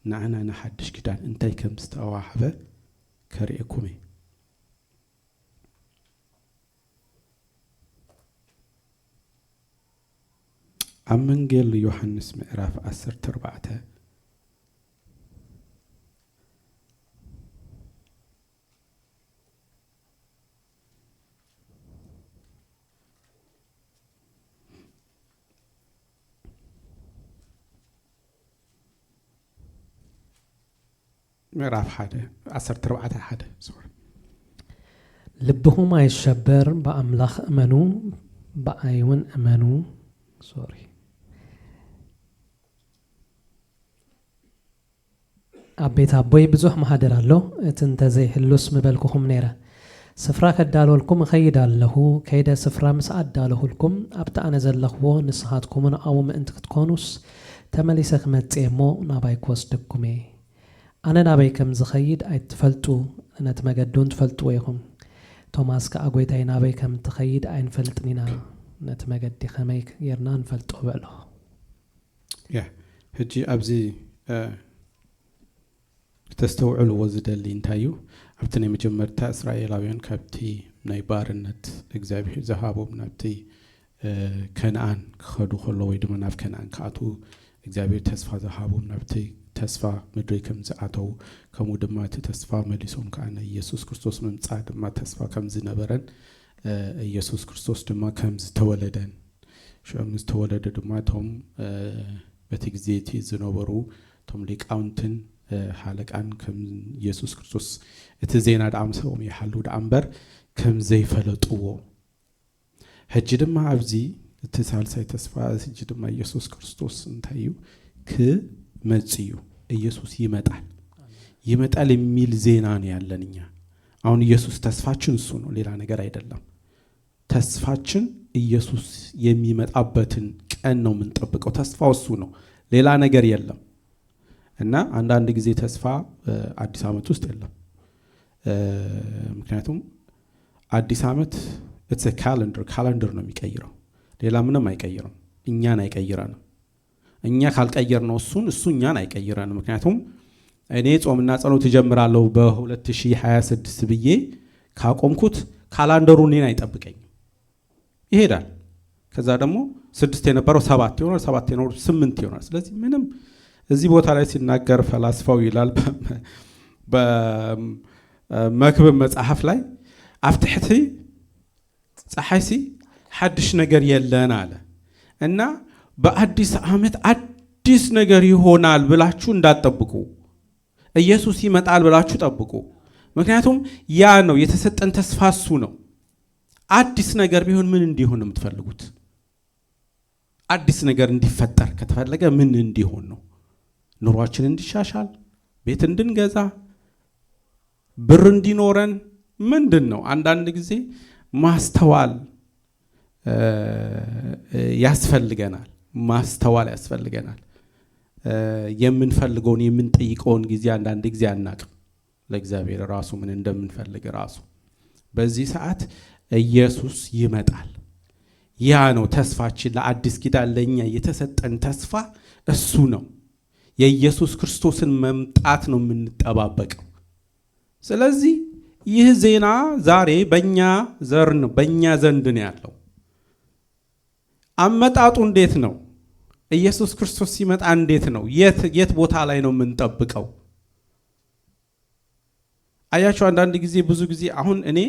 نعنا نحدش كدان انتي كم ستواحبة كريكمي أمنجيل يوحنس مئراف 14 مئراف 14 سوري ልብሁም አይሸበር በአምላኽ እመኑ በአይውን እመኑ ሶሪ አቤት አቦይ ብዙሕ ማህደር አሎ እትንተ ዘይህሉስ ምበልኩኹም ነይረ ስፍራ ከዳልወልኩም እኸይዳለሁ ከይደ ስፍራ ምስ ኣዳለሁልኩም ኣብቲ ኣነ ዘለኽዎ ንስኻትኩምን ኣብኡ ምእንቲ ክትኮኑስ ተመሊሰ ክመጽእ እሞ ናባይ ክወስደኩም እየ ኣነ ናበይ ከም ዝኸይድ ኣይትፈልጡ ነቲ መገዱን ትፈልጥዎ ኢኹም ቶማስ ከኣጎይታይ ናበይ ከም ትኸይድ ኣይንፈልጥኒና ነቲ መገዲ ከመይ ጌርና ንፈልጦ በሎ ያ ሕጂ ኣብዚ ተስተውዕልዎ ዝደሊ እንታይ እዩ ኣብቲ ናይ መጀመርታ እስራኤላውያን ካብቲ ናይ ባርነት እግዚአብሔር ዝሃቦም ናብቲ ከነዓን ክኸዱ ከሎ ወይ ድማ ናብ ከነዓን ከኣትዉ እግዚአብሔር ተስፋ ዝሃቦም ናብቲ ተስፋ ምድሪ ከም ዝኣተው ከምኡ ድማ እቲ ተስፋ መሊሶም ከኣነ ኢየሱስ ክርስቶስ ምምጻእ ድማ ተስፋ ከም ዝነበረን ኢየሱስ ክርስቶስ ድማ ከም ዝተወለደን ሸም ዝተወለደ ድማ ቶም በቲ ግዜ እቲ ዝነበሩ ቶም ሊቃውንትን ሓለቃን ከም ኢየሱስ ክርስቶስ እቲ ዜና ዳምሰኦም ይሓሉ ዳምበር ከም ዘይፈለጥዎ ሕጂ ድማ ኣብዚ እቲ ሳልሳይ ተስፋ ሕጂ ድማ ኢየሱስ ክርስቶስ እንታይ እዩ ክመጽእ ኢየሱስ ይመጣል የሚል ዜና ነው ያለንኛ አሁን ኢየሱስ ተስፋችን እሱ ነው ሌላ ነገር አይደለም ተስፋችን ኢየሱስ የሚመጣበትን ቀን ነው የምንጠብቀው ተስፋው እሱ ነው ሌላ ነገር የለም እና አንዳንድ ጊዜ ተስፋ አዲስ ዓመት ውስጥ የለም ምክንያቱም አዲስ ዓመት it's a calendar ነው የሚቀይረው ሌላ ምንም አይቀይረው እኛን አይቀይረንም እኛ ካልቀየርነው እሱ እኛን አይቀይረንም ምክንያቱም እኔ ጾምና ጸሎት ይጀምራለሁ በ2026 ብዬ ካቆምኩት ካላንደሩ እኔን አይጠብቀኝም ይሄዳል ከዛ ደግሞ 6 የነበረው 7 ይሆናል 7 የነበረው 8 ይሆናል ስለዚህ ምንም እዚህ ቦታ ላይ ሲናገር ፈላስፋው ይላል በመክብብ መጽሐፍ ላይ አፍትሕቲ ፀሐይሲ ሐድሽ ነገር የለን አለ እና በአዲስ ዓመት አዲስ ነገር ይሆናል ብላችሁ እንዳትጠብቁ ኢየሱስ ይመጣል ብላችሁ ጠብቁ ምክንያቱም ያ ነው የተሰጠን ተስፋ እሱ ነው አዲስ ነገር ቢሆን ምን እንዲሆን ነው የምትፈልጉት አዲስ ነገር እንዲፈጠር ከተፈለገ ምን እንዲሆን ነው ኑሯችን እንዲሻሻል ቤት እንድንገዛ ብር እንዲኖረን ምንድነው አንዳንድ ጊዜ ማስተዋል ያስፈልገናል የምንፈልገውን የምንጠይቀውን ጊዜ አንዳንድ ጊዜ አናቅም ለእግዚአብሔር ራሱ ምን እንደምንፈልግ ራሱ በዚህ ሰዓት ኢየሱስ ይመጣል ያ ነው ተስፋችን ለአዲስ ኪዳን ለኛ የተሰጠን ተስፋ እሱ ነው የኢየሱስ ክርስቶስን መምጣት ነው የምንጠባበቀው ስለዚህ ይህ ዜና ዛሬ በእኛ ዘንድ ነው ያለው አመጣጡ እንዴት ነው ኢየሱስ ክርስቶስ ሲመጣ እንዴት ነው የት ቦታ ላይ ነው የምንጠብቀው አያችሁ አንዳንድ ጊዜ ብዙ ጊዜ አሁን እኔ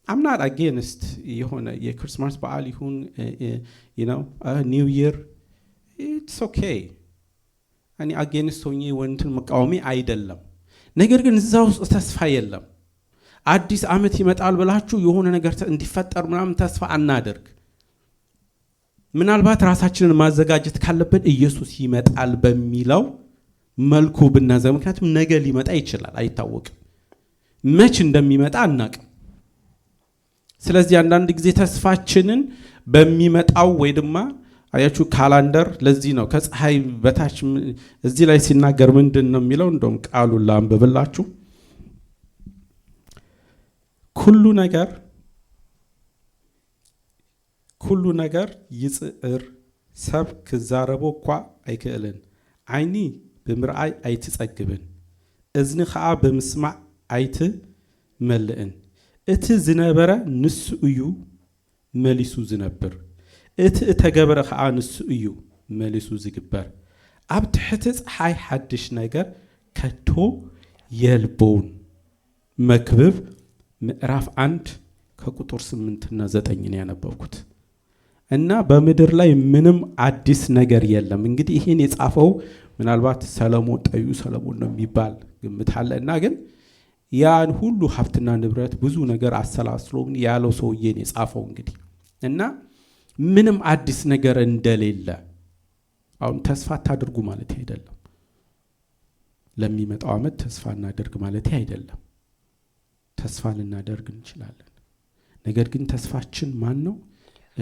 I'm not against የሆነ የክሪስማስ በዓል ይሁን new year it's okay እኔ against ሆኜ ወንትን መቃወሚ አይደለም ነገር ግን እዛው ተስፋ የለም አዲስ ዓመት ይመጣል ብላችሁ የሆነ ነገር እንዲፈጠር ምናምን ተስፋ አናደርግ ምናልባት ራሳችንን ማዘጋጀት ካለበት ኢየሱስ ይመጣል በሚለው መልኩ ብናዘጋጅ ምክንያቱም ነገ ሊመጣ ይችላል አይታወቅም መች እንደሚመጣ አናቅም ስለዚህ አንዳንድ ጊዜ ተስፋችንን በሚመጣው ወይ ድማ አያችሁ ካላንደር ለዚህ ነው ከፀሐይ በታች እዚህ ላይ ሲናገር ምንድነው የሚለው እንደውም ቃሉን ላንብብላችሁ ኩሉ ነገር ይጽር ሰብ ክዛረቦ እኳ አይክእልን ዓይኒ ብምርአይ አይትጸግብን እዝኒ ኸዓ ብምስማዕ አይትመልእን እቲ ዝነበረ ንሱ እዩ መሊሱ ዝነብር እቲ ተገበረ ኸዓ ንሱ እዩ መልሱ ዝግበር ኣብ ትሕቲ ፀሓይ ሓድሽ ነገር ከቶ የልቦውን መክብብ ምዕራፍ 1 ከቁጥር 8 እና 9 ነው ያነበብኩት። እና በምድር ላይ ምንም አዲስ ነገር የለም። እንግዲህ ይሄን የጻፈው ምናልባት ሰለሞን ጠዩ ሰለሞን ነው የሚባል ግምት አለ። እና ግን ያን ሁሉ ሀብትና ንብረት ብዙ ነገር አሰላስሎ ያለው ሰውዬን የጻፈው እንግዲህ እና ምንም አዲስ ነገር እንደሌለ አሁን ተስፋ ታድርጉ ማለት አይደለም። ለሚመጣው ዓመት ተስፋ እናደርግ ማለት አይደለም። ተስፋ ልናደርግ እንችላለን። ነገር ግን ተስፋችን ማን ነው?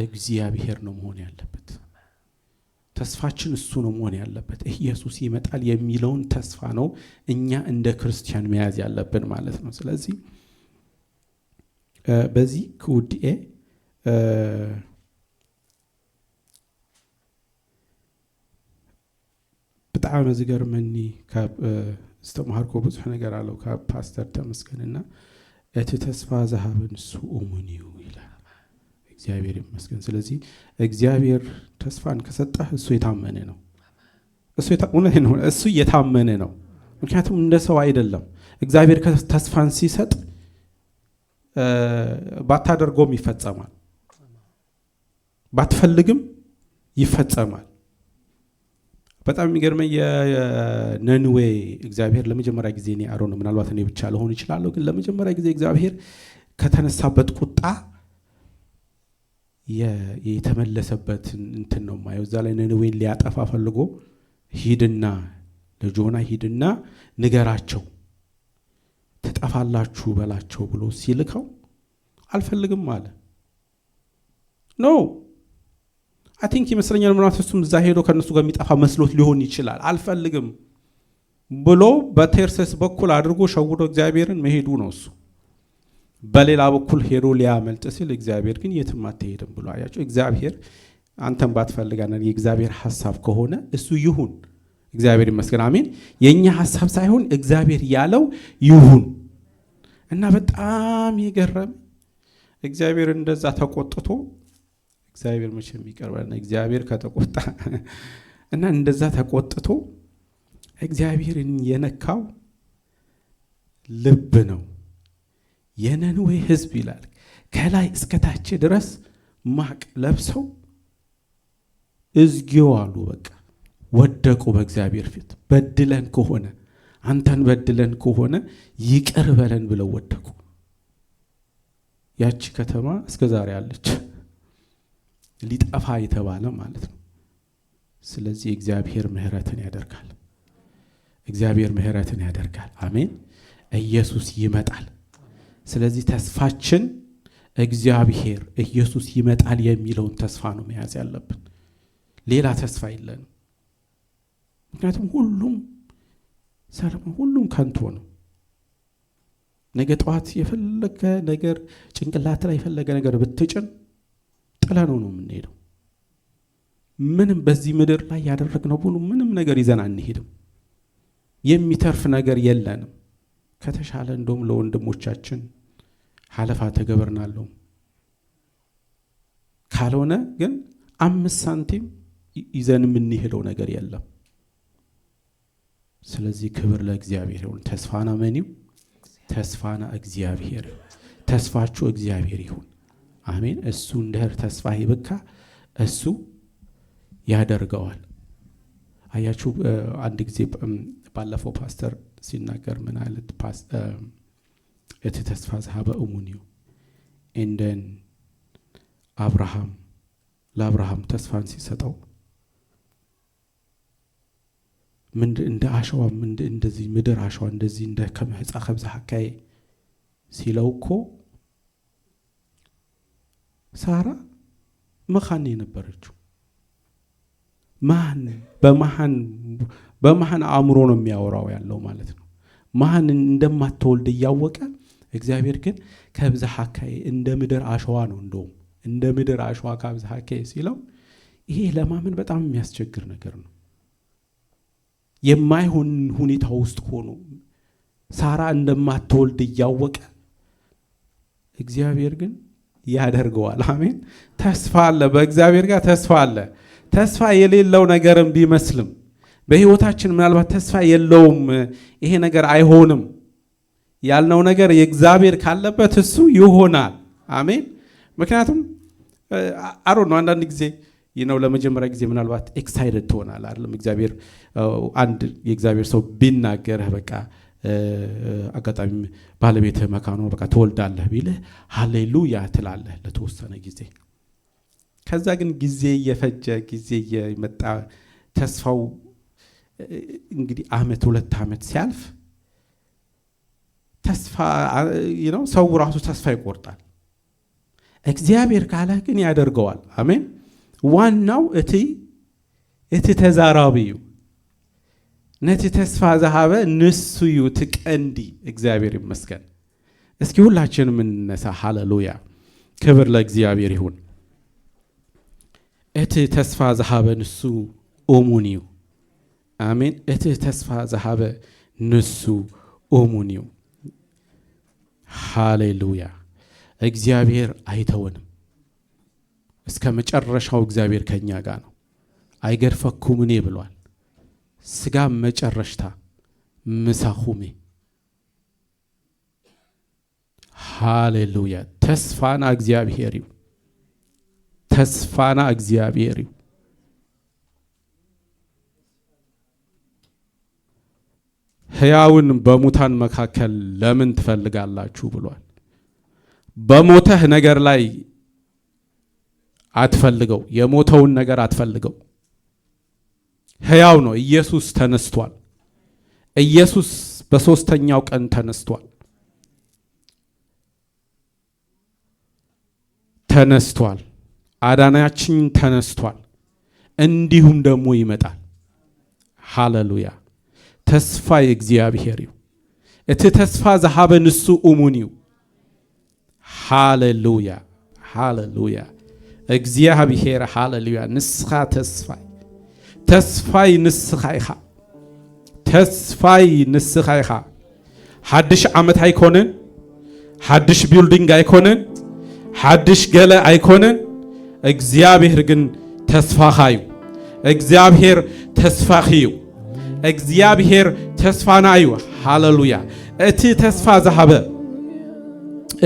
እግዚአብሔር ነው መሆን ያለበት። ተስፋችን እሱ ነው መሆን ያለበት። ኢየሱስ ይመጣል የሚለውን ተስፋ ነው እኛ እንደ ክርስቲያን መያዝ ያለብን ማለት ነው። ስለዚህ በዚህ ኩዲኤ በጣም ዝገርመኒ ካብ ዝተማሃርኮ ብዙሕ ነገር አለው ካብ ፓስተር ተመስገንና እቲ ተስፋ ዝሃበን እሱ እሙን እዩ ይላል። እግዚአብሔር ይመስገን። ስለዚህ እግዚአብሔር ተስፋን ከሰጠህ እሱ የታመነ ነው። እሱ የታመነ ነው። ምክንያቱም እንደ ሰው አይደለም። እግዚአብሔር ተስፋን ሲሰጥ ባታደርገውም ይፈጸማል፣ ባትፈልግም ይፈጸማል። በጣም የሚገርመኝ የነንዌ እግዚአብሔር ለመጀመሪያ ጊዜ እኔ አሮን ምናልባት እኔ ብቻ ልሆን ይችላል፣ ግን ለመጀመሪያ ጊዜ እግዚአብሔር ከተነሳበት ቁጣ የተመለሰበት እንትን ነው ማየው። እዛ ላይ ነንዌን ሊያጠፋ ፈልጎ ሂድና ለጆና ሂድና ንገራቸው ትጠፋላችሁ በላቸው ብሎ ሲልከው አልፈልግም አለ። ኖ አይ ቲንክ ይመስለኛል ምናልባት እሱም እዛ ሄዶ ከነሱ ጋር የሚጠፋ መስሎት ሊሆን ይችላል። አልፈልግም ብሎ በቴርሴስ በኩል አድርጎ ሸውዶ እግዚአብሔርን መሄዱ ነው እሱ። በሌላ በኩል ሄዶ ሊያመልጥ ሲል እግዚአብሔር ግን የትም አትሄድም ብሎ አያቸው። እግዚአብሔር አንተን ባትፈልጋና የእግዚአብሔር ሐሳብ ከሆነ እሱ ይሁን። እግዚአብሔር ይመስገን። አሜን። የኛ ሐሳብ ሳይሆን እግዚአብሔር ያለው ይሁን። እና በጣም ይገርም እግዚአብሔር እንደዛ ተቆጥቶ እግዚአብሔር መቼም ይቀርባልና እግዚአብሔር ከተቆጣ እና እንደዛ ተቆጥቶ እግዚአብሔርን የነካው ልብ ነው። የነንዌ ሕዝብ ይላል ከላይ እስከ ታች ድረስ ማቅ ለብሰው እዝጊው አሉ። በቃ ወደቁ በእግዚአብሔር ፊት። በድለን ከሆነ አንተን በድለን ከሆነ ይቅር በለን ብለው ወደቁ። ያቺ ከተማ እስከዛሬ አለች፣ ሊጠፋ የተባለ ማለት ነው። ስለዚህ እግዚአብሔር ምህረትን ያደርጋል። እግዚአብሔር ምህረትን ያደርጋል። አሜን። ኢየሱስ ይመጣል። ስለዚህ ተስፋችን እግዚአብሔር ኢየሱስ ይመጣል የሚለውን ተስፋ ነው መያዝ ያለብን። ሌላ ተስፋ የለንም። ምክንያቱም ሁሉም ከንቱ ነው። ነገ ጠዋት የፈለገ ነገር ጭንቅላት ላይ የፈለገ ነገር ብትጭን ጥለነው ነው የምንሄደው። ምንም በዚህ ምድር ላይ ያደረግነው ሁሉ ምንም ነገር ይዘን አንሄድም። የሚተርፍ ነገር የለንም። ከተሻለ እንደውም ለወንድሞቻችን ሐለፋ ተገበርናለሁ። ካልሆነ ግን 5 ሳንቲም ይዘን የምንሄደው ነገር የለም። ስለዚህ ክብር ለእግዚአብሔር ይሁን። ተስፋና መኒው ተስፋና እግዚአብሔር፣ ተስፋችሁ እግዚአብሔር ይሁን። አሜን። እሱ እንደር ተስፋ ይበካ እሱ ያደርገዋል። አያችሁ አንድ ጊዜ ባለፈው ፓስተር ሲናገር ምን አይነት እቲ ተስፋ ዘሃበ እሙኒው እንደን ለአብርሃም ተስፋን ሲሰጠው ምን እንደ አሸዋ እንደዚህ ምድር አሸዋ እንደዚህ እንደ ከመህፃ ከብዛ ሐካይ ሲለውኮ ሳራ መኻን የነበረችው በመሃን አእምሮ ነው የሚያወራው ያለው ማለት ነው። መሃን እንደማትወልድ እያወቀ እግዚአብሔር ግን ከብዛ ሐካይ እንደ ምድር አሸዋ ነው እንደውም እንደ ምድር አሸዋ ከብዛ ሐካይ ሲለው ይሄ ለማመን በጣም የሚያስቸግር ነገር ነው። የማይሆን ሁኔታ ውስጥ ሆኖ ሳራ እንደማትወልድ እያወቀ እግዚአብሔር ግን ያደርገዋል። አሜን። ተስፋ አለ፣ በእግዚአብሔር ጋር ተስፋ አለ። ተስፋ የሌለው ነገርም ቢመስልም በህይወታችን ምናልባት ተስፋ የለውም ይሄ ነገር አይሆንም ያልነው ነገር የእግዚአብሔር ካለበት እሱ ይሆናል። አሜን። ምክንያቱም አሮ ነው አንዳንድ ጊዜ ለመጀመሪያ ጊዜ ምናልባት ኤክሳይትድ ትሆናል አይደለም? እግዚአብሔር አንድ የእግዚአብሔር ሰው ቢናገርህ በቃ አጋጣሚ ባለቤትህ መካኖ በቃ ትወልዳለህ ቢልህ ሃሌሉያ ትላለህ ለተወሰነ ጊዜ። ከዛ ግን ጊዜ እየፈጀ ጊዜ እየመጣ ተስፋው እንግዲህ ዓመት 2 ዓመት ሲያልፍ ተስፋ ሰው ራሱ ተስፋ ይቆርጣል። እግዚአብሔር ካለ ግን ያደርገዋል። አሜን። ዋናው እቲ ተዛራቢዩ ነቲ ተስፋ ዘሃበ ንሱዩ ትቀንዲ እግዚአብሔር ይመስገን። እስኪ ሁላችንም እንነሳ። ሃሌሉያ ክብር ለእግዚአብሔር ይሁን። እቲ ተስፋ ዘሃበ ንሱ ኦሙኒዩ አሜን። እቲ ተስፋ ዘሃበ ንሱ ኦሙኒዩ ሃሌሉያ። እግዚአብሔር አይተወንም እስከ መጨረሻው። እግዚአብሔር ከኛ ጋር ነው። አይገርፈኩም እኔ ብሏል። ስጋ መጨረሽታ ምሳኹሜ ሃሌሉያ። ተስፋና እግዚአብሔር ይው ተስፋና እግዚአብሔር ይው ሕያውን በሙታን መካከል ለምን ትፈልጋላችሁ ብሏል። በሞተህ ነገር ላይ አትፈልገው፣ የሞተውን ነገር አትፈልገው። ሕያው ነው። ኢየሱስ ተነስቷል። ኢየሱስ በሶስተኛው ቀን ተነስቷል። አዳናችን ተነስቷል። እንዲሁም ደግሞ ይመጣል። ሃሌሉያ። ተስፋ የእግዚአብሔር ይው እቲ ተስፋ ዘሃበ ንሱ ኡሙኒው ሃሌሉያ ሃሌሉያ። እግዚአብሔር ሃሌሉያ። ንስኻ ተስፋይ ንስኻ ኢኻ። ሓድሽ ዓመት አይኮነን፣ ሓድሽ ቢልዲንግ አይኮነን፣ ሓድሽ ገለ አይኮነን። እግዚአብሔር ግን ተስፋኻ እዩ። እግዚአብሔር ተስፋኺ እዩ። እግዚአብሔር ተስፋና እዩ። ሃሌሉያ። እቲ ተስፋ ዘሃበ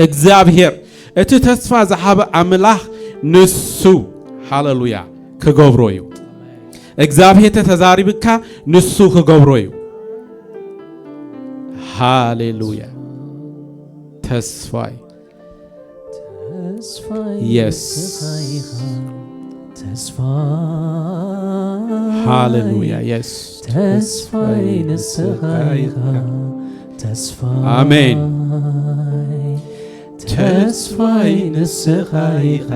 እግዚአብሔር እቲ ተስፋ ዘሃበ አምላኽ ንሱ ሃሌሉያ ክገብሮ እዩ። እግዚአብሔር ተዛሪብካ ንሱ ክገብሮ እዩ። ሃሌሉያ። ተስፋይ yes ሃሌሉያ yes ተስፋይ ንስኻይኻ አሜን። ተስፋይ ንስኻይኻ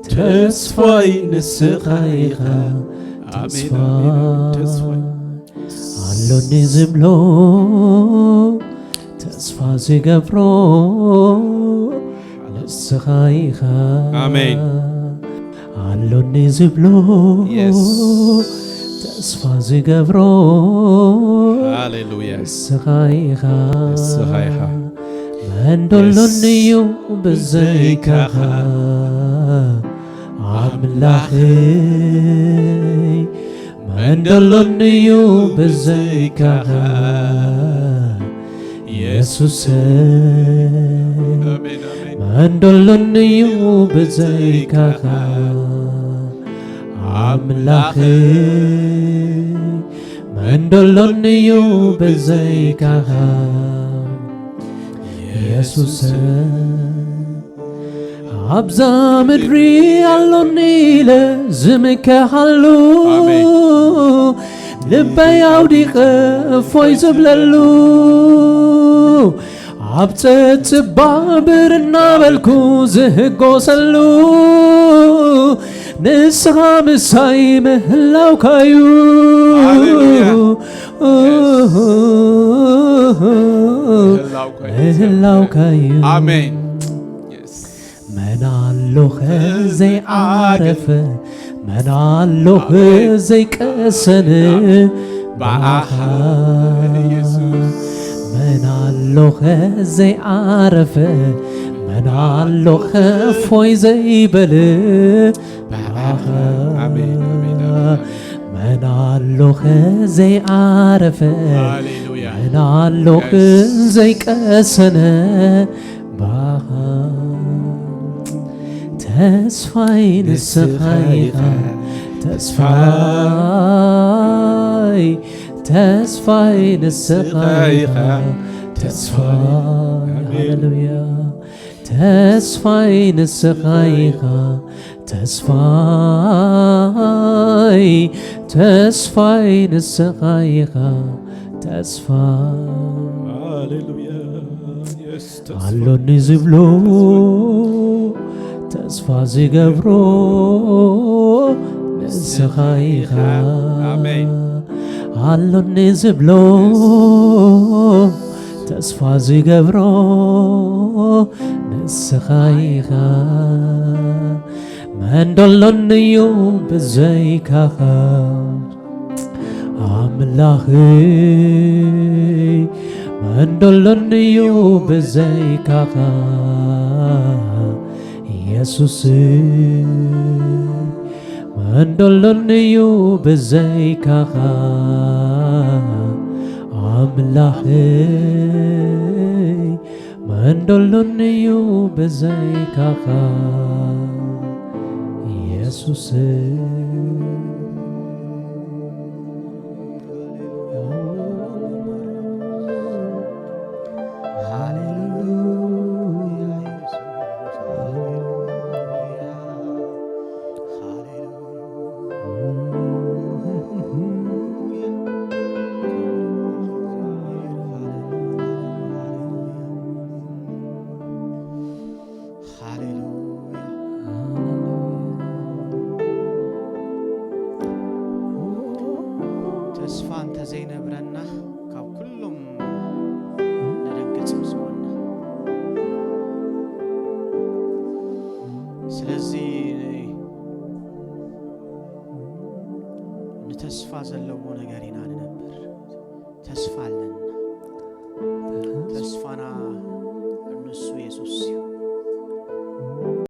ተስፋይ ንስኻይኻ አሎኒ ዝብሎ ተስፋ ዝገብሮ ንስኻይኻ አሜን። አሎኒ ዝብሎ ተስፋ ዝገብሮ ሃሌሉያ ንስኻይኻ መንዶሎኒ እዩ ብዘይካኻ አምላኸይ መንዶሎኒ እዩ ብዘይካኻ ኢየሱስ መንዶሎኒ እዩ ብዘይካኻ አምላኸይ መንዶሎኒ እዩ ብዘይካኻ ኢየሱስ አብዛ ምድሪ አሎኒ ለዝምከሃሉ ልበይ አውዲቐ እፎይ ዝብለሉ ኣብ ጽባብር እናበልኩ ዝህጎሰሉ ንስኻ ምሳይ ምህላውካዩ ምህላውካዩ አሜን። መናሎኸ ዘይዓረፈ መናሎኸ ዘይቀሰነ ባኻ መናሎኸ ዘይዓረፈ منالو خفوي زي بل آمين آمين منالو زي عارفة منالو زي كسنة تسفاي نسخايها تسفاي نسخايها تسفاي هاللويا تسفاي نسخايها تسفاي نسخايها تسفاي هاللويا علوني زبلو تسفا زيغبرو نسخايها آمين علوني زبلو تسفا زيغبرو نسخايها من دلنيو بزيكها አምላኽይ መንዶሎንዩ ብዘይካኻ ኢየሱስ መንዶሎንዩ ብዘይካኻ አምላኽይ መንዶሎንዩ ብዘይካኻ ኢየሱስ ተስፋ አንተ ዘይነብረና ካብ ኩሎም ነደንግጽ ምስዋና ስለዚህ ንተስፋ ዘለዎ ነገር ኢና ነበር ተስፋ አለና ተስፋና እነሱ ኢየሱስ